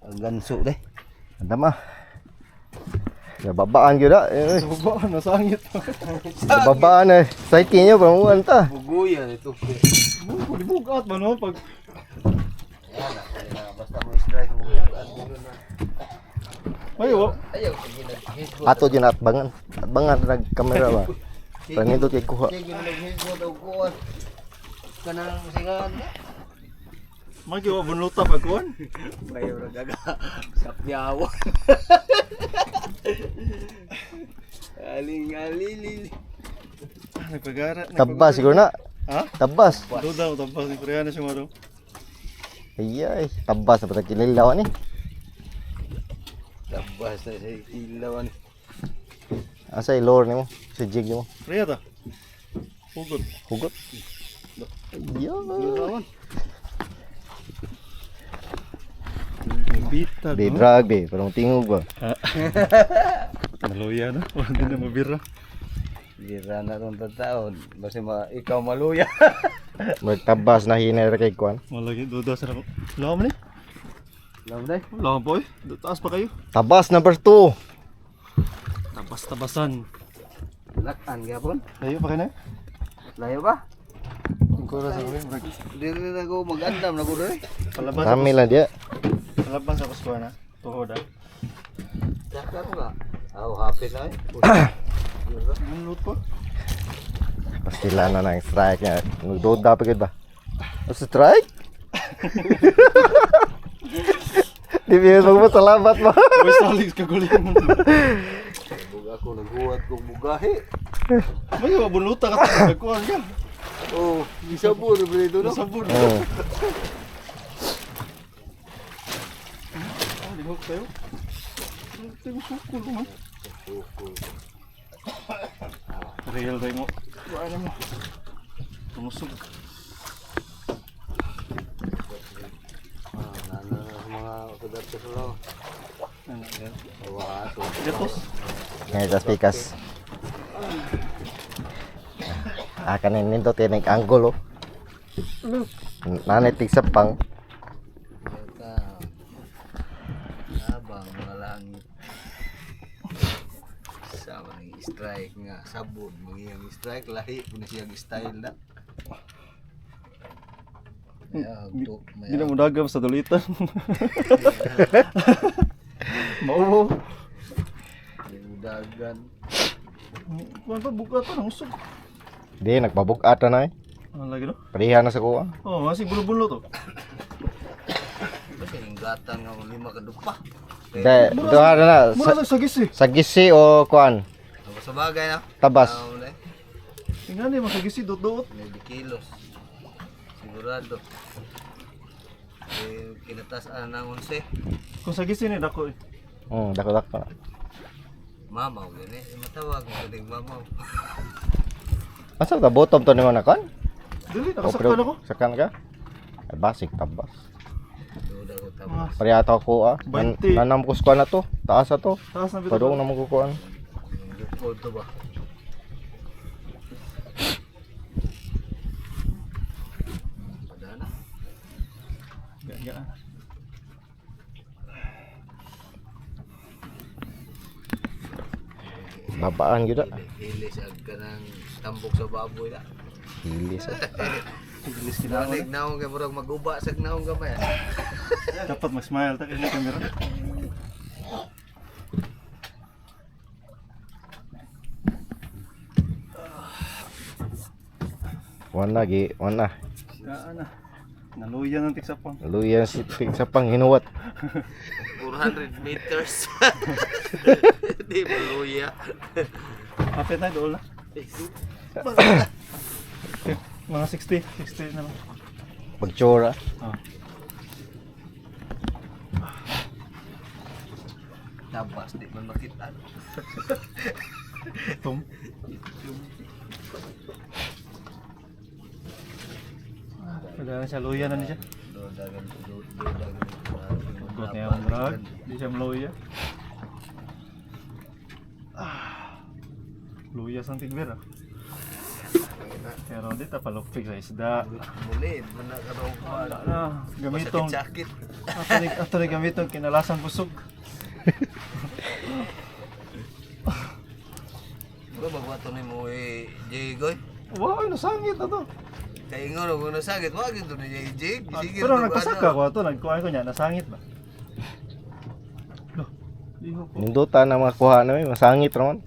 Ang ganso deh. Anda mah. Babaan gyud ah. Babaan nasangit. Babaan eh. Psyche niyo pamuan ta. Buguyan ito. Bugat man no pag Basta mo strike mo buguyan na. ayo. Ayaw ginag-hit. Ato din atbangan. Atbangan nag kamera ba. Panindot kay kuha. Sige ginag-hit mo daw kuan. Kanang singan. Magiwa bunluta pag kuan. Bayo ra gaga. Sapyawan. Aling-alili. Nagpagara. Tabas siguro na. Ha? Tabas. Duda o tabas ni Koreana siya maro. Ay, tabas na patag kinilaw ni. Tabas na sa ilawan. Asa lore nimo? Sa jig nimo. Korea ta. Hugot. Hugot. Yo. Ilawan. Bita. Be drag be, parang tingog ba. Maluya na. Hindi na mabira. Gira na ron taon. Basta ikaw maluya. Magtabas na hinay ra kay kuan. Malagi duda sa nako. Lawan ni. Lam day. Lawan po eh. Taas pa kayo. Tabas number 2. Tabas-tabasan. Lakan gyapon. Layo pa kayo na? Layo ba? Ang kura sa kawin. Dili na ko mag-andam na ko dere. Palabas. Rami lang dia. Palabas sa Pasko na. Tuhod ah. Saka ko nga. Aw happy na eh. Ang loot ko. Pastila na ng strike niya. Nagduda pa gid ba? Strike? Di biya magpasalamat mo. Uy, salig ka gulingan. Bug ako naghuwat kong bugahi. May mabuluta ka sa nagkuhan ka. Oh, isabur brito no. Nasabon. Oh. Lihok tayo. Tayo sukul man. Real tayo mo. Ano mo? Tumusog. Nana mga kudat sa sulaw. Ano yan? Awaso. Gatos. Ngayon tas pikas. Kanin nindot yan ang angulo. Nanitig sa pang. Ka. Abang mga langit. Sama ng strike nga sabon. Mga strike lahi po na siyang style na. Hindi na mo dagam sa dulitan. Mauho. Dagan. Kuhan pa buka ito ng usog. Di, nagpabukat na eh. Ano lagi no? Parihan na sa kuha. Oh, masih bulo-bulo to. Kasi hinggatan nga 5 ka dupa. Di, doha na na. Mura lang sa gisi. Sa gisi o kuan? Sa bagay na. Tabas. Tingnan niya, masagisi, dot-dot. 9 kilos. Sigurado. Kinatas na ng 11. Kung sa gisi ni dako eh. Dako-dako na. Mamaw gani. Matawag mo galing mamaw. Asa ka bottom to nimo na kuan? Dili, nakasaktan ako. Sakan ka? Ay basik tabas. Duda ko tama. Ah, Pariyata ko ah. 20. Nanam ko kuan na to. Taas na to. taas na bito. Padung na mo ko kuan. Dukod to ba? Padana. Gaan. Babaan gyud ah. Ilis ag ka ng tambok sa baboy na. Hilis ah. Iglis kinawa Nanig naong kay murag maguba sa naong gamay. Dapat mag-smile ta kaya kamera. Wan lagi, wan na. Gaan na. Naluya ng tiksapang. Luya si sa pang hinuwat. 400 meters. Di maluya. Kapit na doon na. Mga 60 na lang. Pagtsura. Ah. Tabas di man makita. Tum. Kailangan siya luya na niya. Dagan. Got niya ang drag. Di siya maluya. Luya sang tigber ah. Pero di ta palupig sa isda. Muli, mana ka daw Wala na. Gamitong. sakit. Ato ni gamitong kinalasang busog. Bro, magwato ni mo Jigoy. Wow, nasangit na to. Kaya nga no, kung nasakit, wag ito ni Jig. Pero nagpasaka ko ito, nagkuha ko niya, nasangit ba? Loh, liho po. Nindutan na mga kuha namin, masangit naman.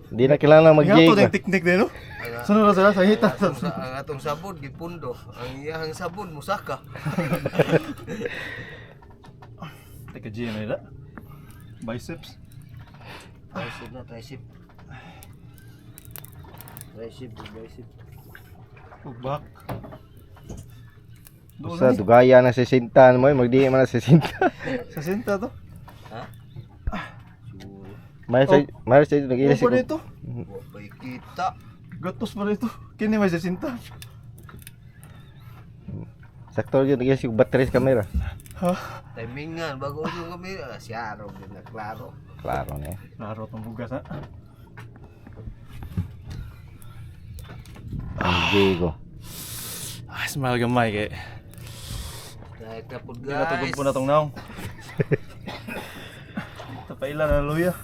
Hindi na kailangan Nga mag-jig. po yung teknik din, no? Sunod na sila, sangitan. Ang atong sabon, gipundo. Ang iyahang sabon, musaka. Teka, G, may da. Biceps. Tricep na, tricep. Tricep. Ugbak. Doon Sa na dugaya na si Sintan mo, magdi man na si Sintan. sa sinta to. Ha? Mayroon sa nag-ilis Upo ko. dito. Huwag pa'y kita. Gatos pa dito. Kini may sa sinta. Sakto yun, nag-ilis ko battery sa camera. Ha? Timingan, bago yung kami. Siya, araw din na, klaro. Klaro na yan. Laro tong bugas, ha? Ang jigo. Ah, smile gamay kay. Kahit na po Hindi na tugod guys. po na tong naong. Tapailan na luya.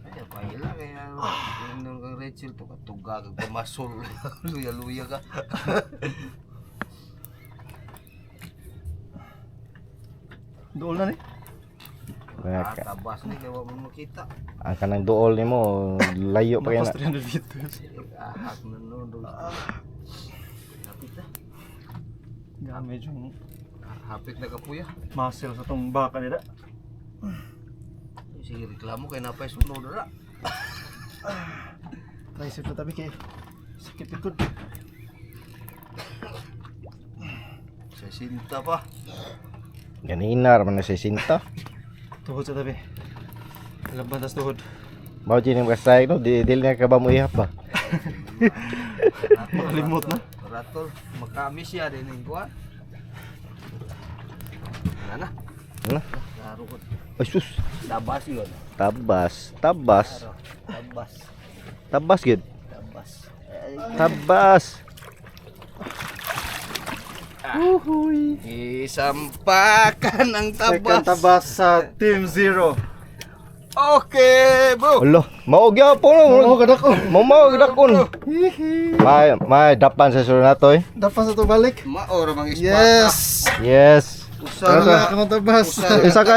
Ay, paila kaya yung kang Rachel to katuga kag pamasol. Luya-luya ka. Dool na ni. Tabas ni kaya wag mo makita. Ang kanang duol ni mo, layo pa yan. Tapos 300 liters. Ahak na no. Hapit na. Gamit yung Hapit na kapuya. muscle sa tong baka nila. Sige reklamo kay napay sunod ra. Tricep na tabi kay sakit likod. Sa sinta pa. Ganina raman na si Sinta. Tuhod sa tabi. Laban tas tuhod. Mao din yung strike no, dili na ka ba mo ihap ba? Makalimot na. Ratol, makamis siya din yung kuha. Nana, Ano? laro ko. Ay sus, Tabas yun. tabas. Tabas. Tabas gid. Tabas. Tabas. Isampakan ang Second tabas. tabas sa Team Zero. Okay, bro. Ulo, mao gyapon Oo, no. kadako. Mao dakon. May dapan sa sunod nato eh. Dapat sa to balik. Maor mang ispata. Yes. Yes. Usara Wala ka. ka ng tabas. Isa ka.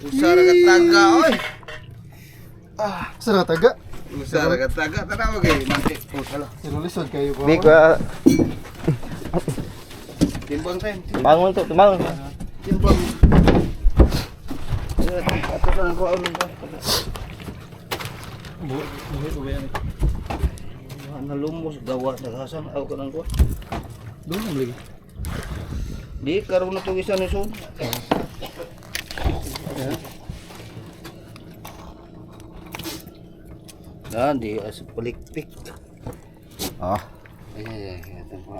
Usara ka taga, oy. Sara taga. Usara ka taga. Tanaw kay mantik. Usala. Sinulisod kayo ko. Di ko Timbang time. bangon to, bangon. Timbang. Ato na ko ang Buhi yan. nalumos gawa sa kasan aw ka nang ko. Doon ang lagi. Di karon na to isa ni son. Dan di as pelik-pik. Ah, Ay, ito po.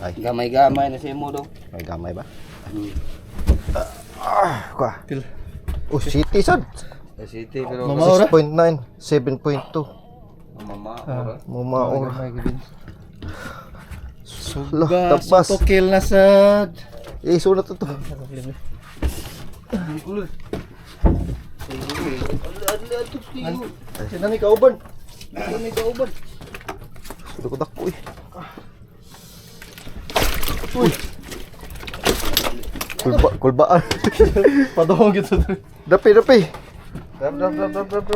ay, Gamay-gamay na si mo daw. may gamay ba? Hmm. Kwa. Til. Oh, city sad. Sa city pero Mama ora? 6.9, 7.2. mama Ah. Mumaor. Suga, tabas. kill na sad. Eh, sunod to. Sinani kauban. May kauban. Sunod ko dako eh. Kulbaan. Padong gitu. Dapi. Rap.